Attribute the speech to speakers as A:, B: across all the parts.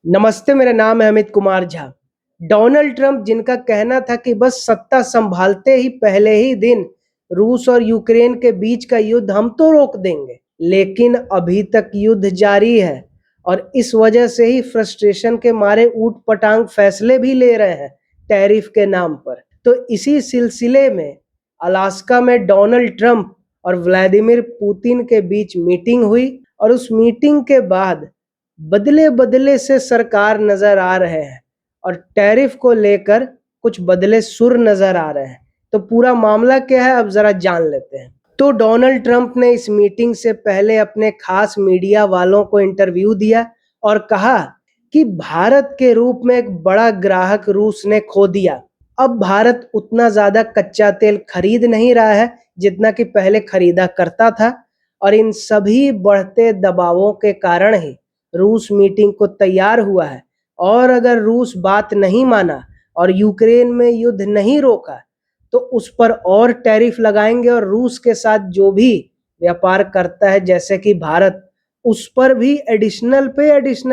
A: नमस्ते, मेरा नाम है अमित कुमार झा। डोनाल्ड ट्रंप जिनका कहना था कि बस सत्ता संभालते ही पहले ही दिन रूस और यूक्रेन के बीच का युद्ध हम तो रोक देंगे, लेकिन अभी तक युद्ध जारी है और इस वजह से ही फ्रस्ट्रेशन के मारे ऊट-पटांग फैसले भी ले रहे हैं टैरिफ के नाम पर। तो इसी सिलसिले में अलास्का में डोनाल्ड ट्रंप और व्लादिमीर पुतिन के बीच मीटिंग हुई और उस मीटिंग के बाद बदले-बदले से सरकार नज़र आ रहे हैं और टैरिफ को लेकर कुछ बदले सुर नज़र आ रहे हैं। तो पूरा मामला क्या है, अब ज़रा जान लेते हैं। तो डोनाल्ड ट्रंप ने इस मीटिंग से पहले अपने खास मीडिया वालों को इंटरव्यू दिया और कहा कि भारत के रूप में एक बड़ा ग्राहक रूस ने खो दिया। अब भारत उतना ज़्यादा कच्चा तेल खरीद नहीं रहा है जितना कि पहले खरीदा करता था और इन सभी बढ़ते दबावों के कारण ही रूस मीटिंग को तैयार हुआ है और अगर रूस बात नहीं माना और यूक्रेन में युद्ध नहीं रोका तो उस पर और टैरिफ लगाएंगे और रूस के साथ जो भी व्यापार करता है जैसे कि भारत, उस पर भी एडिशनल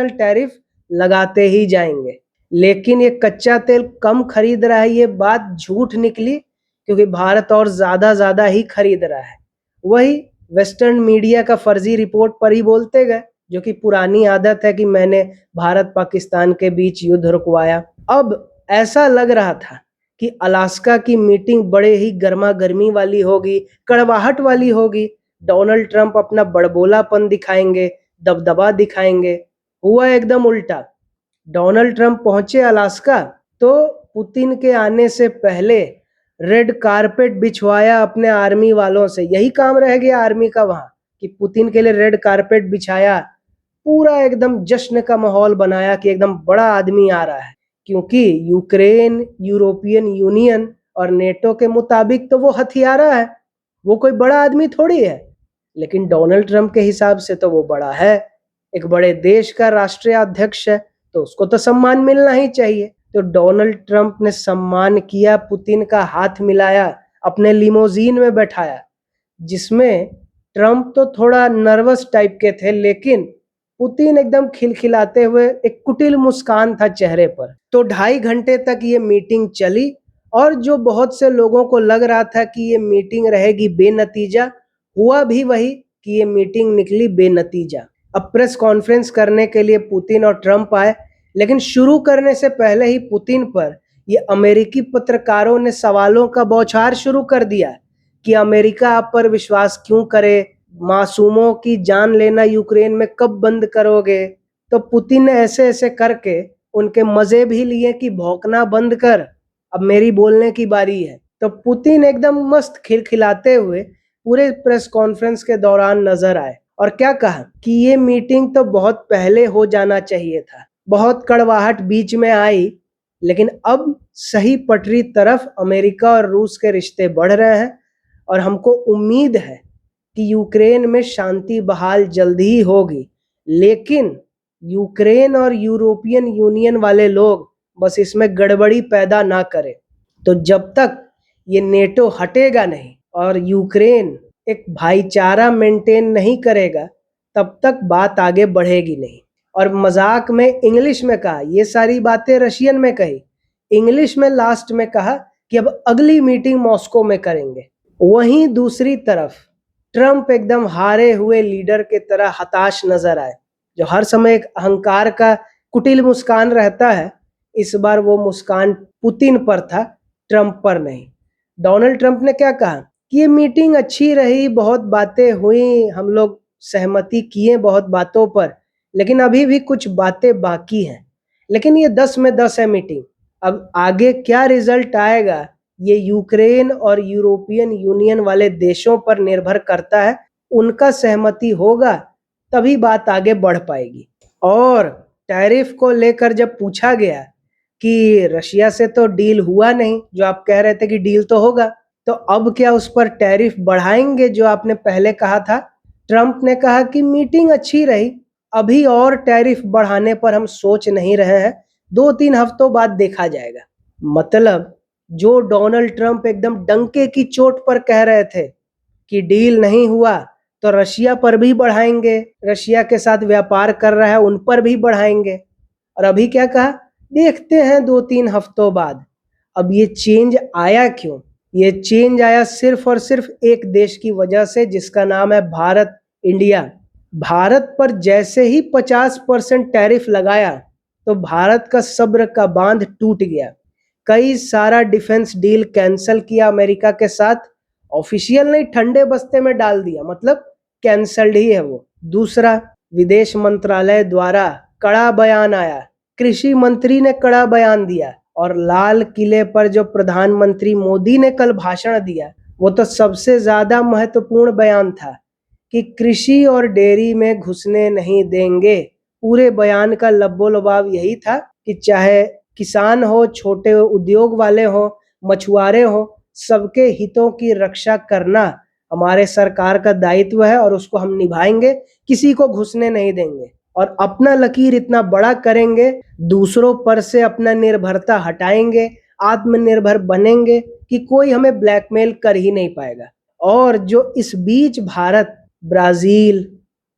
A: टैरिफ लगाते ही जाएंगे। लेकिन ये कच्चा तेल कम खरीद रहा है, ये बात झूठ निकली क्योंकि भारत और ज़्यादा ही खरीद रहा है। वही वेस्टर्न मीडिया का फर्जी रिपोर्ट पर ही बोलते गए, जो कि पुरानी आदत है कि मैंने भारत पाकिस्तान के बीच युद्ध रुकवाया। अब ऐसा लग रहा था कि अलास्का की मीटिंग बड़े ही गर्मा-गर्मी वाली होगी, कड़वाहट वाली होगी। डोनाल्ड ट्रंप अपना बड़बोलापन दिखाएंगे, दबदबा दिखाएंगे। हुआ एकदम उल्टा। डोनाल्ड ट्रंप पहुंचे अलास्का तो पुतिन के आने से पहले रेड कारपेट बिछवाया अपने आर्मी वालों से। यही काम रह गया आर्मी का वहां कि पुतिन के लिए रेड कारपेट बिछाया, पूरा एकदम जश्न का माहौल बनाया कि एकदम बड़ा आदमी आ रहा है। क्योंकि यूक्रेन यूरोपियन यूनियन और नेटो के मुताबिक तो वो हथियारा है, वो कोई बड़ा आदमी थोड़ी है। लेकिन डोनाल्ड ट्रंप के हिसाब से तो वो बड़ा है, एक बड़े देश का राष्ट्रीय अध्यक्ष है, तो उसको तो सम्मान मिलना ही चाहिए। तो डोनाल्ड ट्रंप ने सम्मान किया, पुतिन का हाथ मिलाया, अपने लिमोजीन में बैठाया, जिसमें ट्रंप तो थोड़ा नर्वस टाइप के थे लेकिन पुतिन एकदम खिलखिलाते हुए, एक कुटिल मुस्कान था चेहरे पर। तो 2.5 घंटे तक ये मीटिंग चली और जो बहुत से लोगों को लग रहा था कि ये मीटिंग रहेगी बेनतीजा, हुआ भी वही कि ये मीटिंग निकली बेनतीजा। अब प्रेस कॉन्फ्रेंस करने के लिए पुतिन और ट्रंप आए, लेकिन शुरू करने से पहले ही पुतिन पर ये अमेरिकी पत्रकारों ने सवालों का बौछार शुरू कर दिया कि अमेरिका आप पर विश्वास क्यों करे, मासूमों की जान लेना यूक्रेन में कब बंद करोगे। तो पुतिन ने ऐसे करके उनके मजे भी लिए कि भौंकना बंद कर, अब मेरी बोलने की बारी है। तो पुतिन एकदम मस्त खिलखिलाते हुए पूरे प्रेस कॉन्फ्रेंस के दौरान नजर आए और क्या कहा कि ये मीटिंग तो बहुत पहले हो जाना चाहिए था। बहुत कड़वाहट बीच में आई, लेकिन अब सही पटरी तरफ अमेरिका और रूस के रिश्ते बढ़ रहे हैं और हमको उम्मीद है कि यूक्रेन में शांति बहाल जल्द ही होगी। लेकिन यूक्रेन और यूरोपियन यूनियन वाले लोग बस इसमें गड़बड़ी पैदा ना करें। तो जब तक ये नेटो हटेगा नहीं और यूक्रेन एक भाईचारा मेंटेन नहीं करेगा, तब तक बात आगे बढ़ेगी नहीं। और मजाक में इंग्लिश में कहा, ये सारी बातें रशियन में कही, इंग्लिश में लास्ट में कहा कि अब अगली मीटिंग मॉस्को में करेंगे। वहीं दूसरी तरफ ट्रंप एकदम हारे हुए लीडर के तरह हताश नजर आए, जो हर समय एक अहंकार का कुटिल मुस्कान रहता है। इस बार वो मुस्कान पुतिन पर था, ट्रंप पर नहीं। डोनाल्ड ट्रंप ने क्या कहा कि ये मीटिंग अच्छी रही, बहुत बातें हुई, हम लोग सहमति किए बहुत बातों पर, लेकिन अभी भी कुछ बातें बाकी हैं। लेकिन ये 10 में 10 है मीटिंग। अब आगे क्या रिजल्ट आएगा ये यूक्रेन और यूरोपियन यूनियन वाले देशों पर निर्भर करता है। उनका सहमति होगा तभी बात आगे बढ़ पाएगी। और टैरिफ को लेकर जब पूछा गया कि रशिया से तो डील हुआ नहीं, जो आप कह रहे थे कि डील तो होगा, तो अब क्या उस पर टैरिफ बढ़ाएंगे जो आपने पहले कहा था। ट्रंप ने कहा कि मीटिंग अच्छी रही, अभी और टैरिफ बढ़ाने पर हम सोच नहीं रहे हैं, 2-3 हफ्तों बाद देखा जाएगा। मतलब जो डोनाल्ड ट्रंप एकदम डंके की चोट पर कह रहे थे कि डील नहीं हुआ तो रशिया पर भी बढ़ाएंगे, रशिया के साथ व्यापार कर रहा है उन पर भी बढ़ाएंगे, और अभी क्या कहा, देखते हैं 2-3 हफ्तों बाद। अब ये चेंज आया क्यों? ये चेंज आया सिर्फ और सिर्फ एक देश की वजह से, जिसका नाम है भारत, इंडिया। भारत पर जैसे ही 50% टैरिफ लगाया तो भारत का सब्र का बांध टूट गया। कई सारा डिफेंस डील कैंसिल किया अमेरिका के साथ, ऑफिशियल नहीं, ठंडे बस्ते में डाल दिया, मतलब कैंसल्ड ही है वो। दूसरा, विदेश मंत्रालय द्वारा कड़ा बयान आया, कृषि मंत्री ने कड़ा बयान दिया, और लाल किले पर जो प्रधानमंत्री मोदी ने कल भाषण दिया वो तो सबसे ज्यादा महत्वपूर्ण बयान था कि कृषि और डेयरी में घुसने नहीं देंगे। पूरे बयान का लब्बो-लुबाब यही था कि चाहे किसान हो, छोटे उद्योग वाले हो, मछुआरे हो, सबके हितों की रक्षा करना हमारे सरकार का दायित्व है और उसको हम निभाएंगे, किसी को घुसने नहीं देंगे और अपना लकीर इतना बड़ा करेंगे, दूसरों पर से अपना निर्भरता हटाएंगे, आत्मनिर्भर बनेंगे कि कोई हमें ब्लैकमेल कर ही नहीं पाएगा। और जो इस बीच भारत, ब्राजील,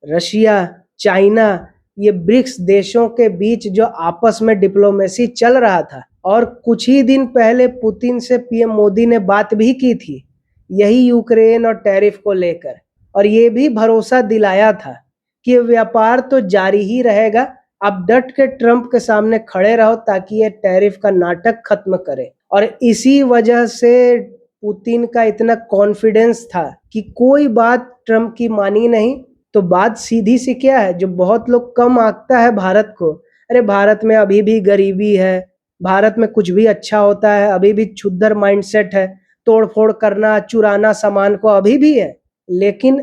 A: रशिया, चाइना, ये ब्रिक्स देशों के बीच जो आपस में डिप्लोमेसी चल रहा था, और कुछ ही दिन पहले पुतिन से पीएम मोदी ने बात भी की थी यही यूक्रेन और टैरिफ को लेकर, और ये भी भरोसा दिलाया था कि व्यापार तो जारी ही रहेगा, आप डट के ट्रंप के सामने खड़े रहो ताकि ये टैरिफ का नाटक खत्म करे। और इसी वजह से पुतिन का इतना कॉन्फिडेंस था कि कोई बात ट्रंप की मानी नहीं। तो बात सीधी सी क्या है, जो बहुत लोग कम आंकता है भारत को, अरे भारत में अभी भी गरीबी है, भारत में कुछ भी अच्छा होता है, अभी भी क्षुद्र माइंडसेट है, तोड़ फोड़ करना, चुराना सामान को अभी भी है। लेकिन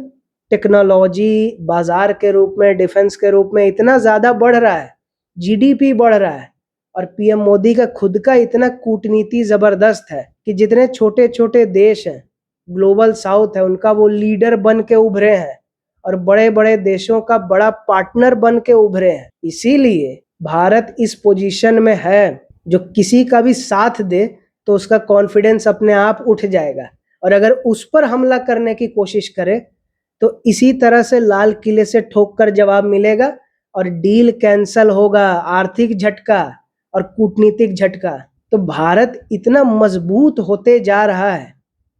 A: टेक्नोलॉजी बाजार के रूप में, डिफेंस के रूप में इतना ज्यादा बढ़ रहा है, जीडीपी बढ़ रहा है, और पीएम मोदी का खुद का इतना कूटनीति जबरदस्त है कि जितने छोटे छोटे देश हैं, ग्लोबल साउथ है, उनका वो लीडर बन के उभरे हैं और बड़े बड़े देशों का बड़ा पार्टनर बन के उभरे हैं। इसीलिए भारत इस पोजीशन में है, जो किसी का भी साथ दे तो उसका कॉन्फिडेंस अपने आप उठ जाएगा, और अगर उस पर हमला करने की कोशिश करे तो इसी तरह से लाल किले से ठोक कर जवाब मिलेगा और डील कैंसल होगा, आर्थिक झटका और कूटनीतिक झटका। तो भारत इतना मजबूत होते जा रहा है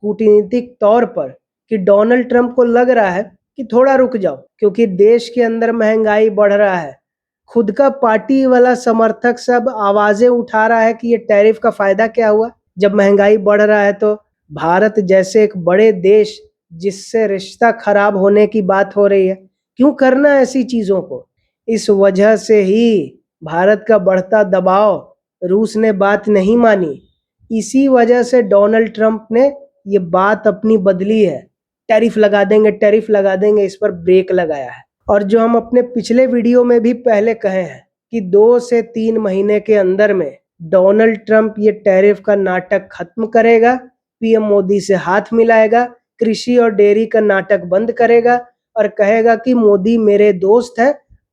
A: कूटनीतिक तौर पर कि डोनाल्ड ट्रंप को लग रहा है कि थोड़ा रुक जाओ, क्योंकि देश के अंदर महंगाई बढ़ रहा है। खुद का पार्टी वाला समर्थक सब आवाजें उठा रहा है कि ये टैरिफ का फायदा क्या हुआ, जब महंगाई बढ़ रहा है तो भारत जैसे एक बड़े देश जिससे रिश्ता खराब होने की बात हो रही है, क्यों करना ऐसी चीजों को। इस वजह से ही भारत का बढ़ता दबाव, रूस ने बात नहीं मानी, इसी वजह से डोनाल्ड ट्रंप ने ये बात अपनी बदली है, टैरिफ लगा देंगे, टैरिफ लगा देंगे, इस पर ब्रेक लगाया है। और जो हम अपने पिछले वीडियो में भी पहले कहे हैं कि 2 से 3 महीने के अंदर में डोनाल्ड ट्रंप ये टैरिफ का नाटक खत्म करेगा, पीएम मोदी से हाथ मिलाएगा, कृषि और डेयरी का नाटक बंद करेगा और कहेगा कि मोदी मेरे दोस्त है,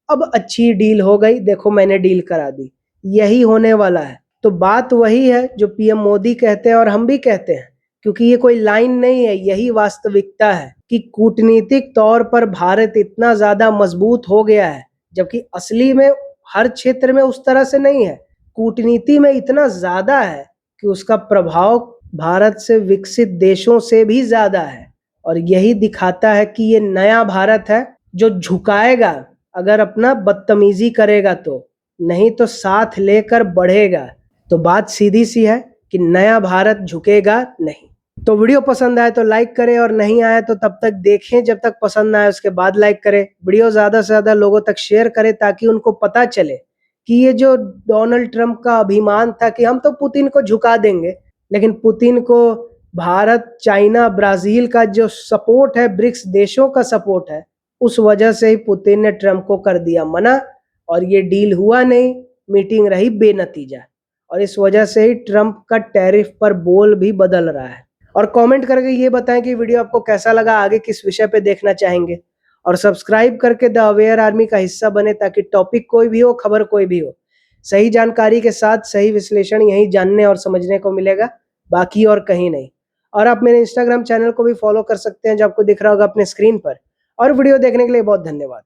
A: अब अच्छी डील हो गई, देखो मैंने डील करा दी। यही होने वाला है। तो बात वही है जो पीएम मोदी कहते हैं और हम भी कहते हैं, क्योंकि ये कोई लाइन नहीं है, यही वास्तविकता है कि कूटनीतिक तौर पर भारत इतना ज्यादा मजबूत हो गया है, जबकि असली में हर क्षेत्र में उस तरह से नहीं है। कूटनीति में इतना ज्यादा है कि उसका प्रभाव भारत से विकसित देशों से भी ज्यादा है, और यही दिखाता है कि ये नया भारत है जो झुकाएगा अगर अपना बदतमीजी करेगा तो, नहीं तो साथ लेकर बढ़ेगा। तो बात सीधी सी है कि नया भारत झुकेगा नहीं। तो वीडियो पसंद आए तो लाइक करें, और नहीं आया तो तब तक देखें जब तक पसंद ना आए, उसके बाद लाइक करें। वीडियो ज़्यादा से ज़्यादा लोगों तक शेयर करें ताकि उनको पता चले कि ये जो डोनाल्ड ट्रंप का अभिमान था कि हम तो पुतिन को झुका देंगे, लेकिन पुतिन को भारत, चाइना, ब्राज़ील का जो सपोर्ट है, ब्रिक्स देशों का सपोर्ट है, उस वजह से ही पुतिन ने ट्रंप को कर दिया मना, और ये डील हुआ नहीं, मीटिंग रही बेनतीजा, और इस वजह से ही ट्रंप का टैरिफ पर बोल भी बदल रहा है। और कमेंट करके ये बताएं कि वीडियो आपको कैसा लगा, आगे किस विषय पे देखना चाहेंगे, और सब्सक्राइब करके द अवेयर आर्मी का हिस्सा बने ताकि टॉपिक कोई भी हो, खबर कोई भी हो, सही जानकारी के साथ सही विश्लेषण यही जानने और समझने को मिलेगा, बाकी और कहीं नहीं। और आप मेरे इंस्टाग्राम चैनल को भी फॉलो कर सकते हैं जो आपको दिख रहा होगा अपने स्क्रीन पर। और वीडियो देखने के लिए बहुत धन्यवाद।